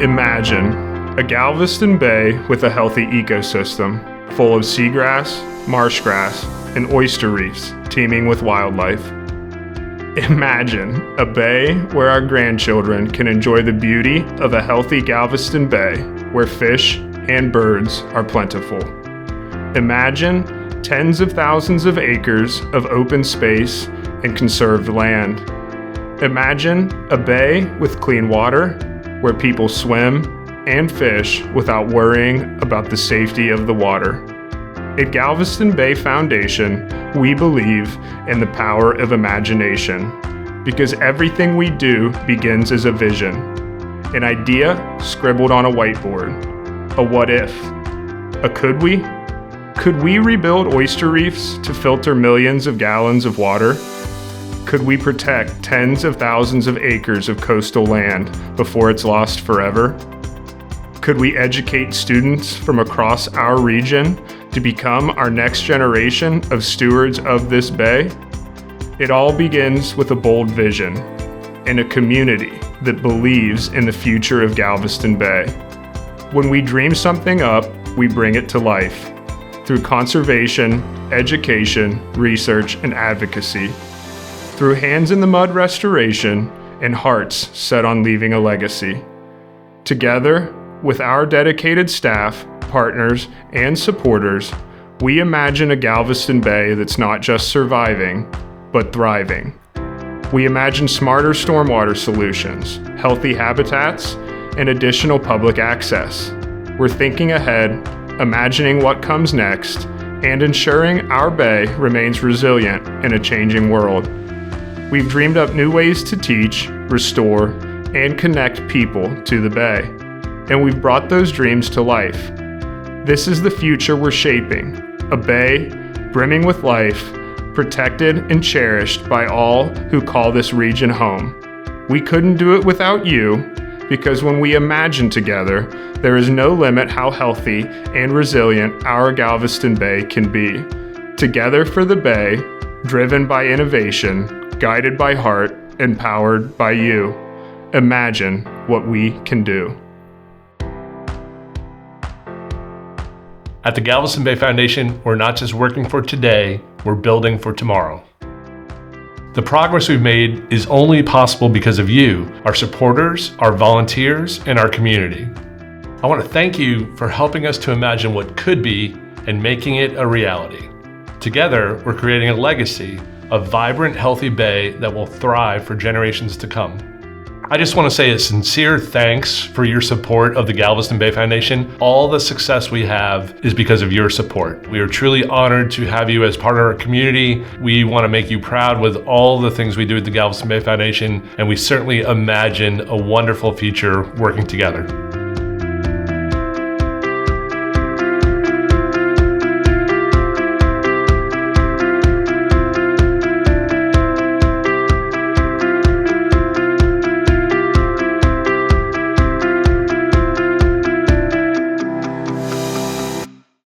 Imagine a Galveston Bay with a healthy ecosystem, full of seagrass, marsh grass, and oyster reefs teeming with wildlife. Imagine a bay where our grandchildren can enjoy the beauty of a healthy Galveston Bay where fish and birds are plentiful. Imagine tens of thousands of acres of open space and conserved land. Imagine a bay with clean water where people swim and fish without worrying about the safety of the water. At Galveston Bay Foundation, we believe in the power of imagination because everything we do begins as a vision, an idea scribbled on a whiteboard, a what if, a could we? Could we rebuild oyster reefs to filter millions of gallons of water? Could we protect tens of thousands of acres of coastal land before it's lost forever? Could we educate students from across our region to become our next generation of stewards of this bay? It all begins with a bold vision and a community that believes in the future of Galveston Bay. When we dream something up, we bring it to life through conservation, education, research, and advocacy. Through hands in the mud restoration and hearts set on leaving a legacy. Together, with our dedicated staff, partners, and supporters, we imagine a Galveston Bay that's not just surviving, but thriving. We imagine smarter stormwater solutions, healthy habitats, and additional public access. We're thinking ahead, imagining what comes next, and ensuring our bay remains resilient in a changing world. We've dreamed up new ways to teach, restore, and connect people to the bay, and we've brought those dreams to life. This is the future we're shaping, a bay brimming with life, protected and cherished by all who call this region home. We couldn't do it without you, because when we imagine together, there is no limit how healthy and resilient our Galveston Bay can be. Together for the bay, driven by innovation, guided by heart, and powered by you. Imagine what we can do. At the Galveston Bay Foundation, we're not just working for today, we're building for tomorrow. The progress we've made is only possible because of you, our supporters, our volunteers, and our community. I want to thank you for helping us to imagine what could be and making it a reality. Together, we're creating a legacy, a vibrant, healthy bay that will thrive for generations to come. I just want to say a sincere thanks for your support of the Galveston Bay Foundation. All the success we have is because of your support. We are truly honored to have you as part of our community. We want to make you proud with all the things we do at the Galveston Bay Foundation, and we certainly imagine a wonderful future working together.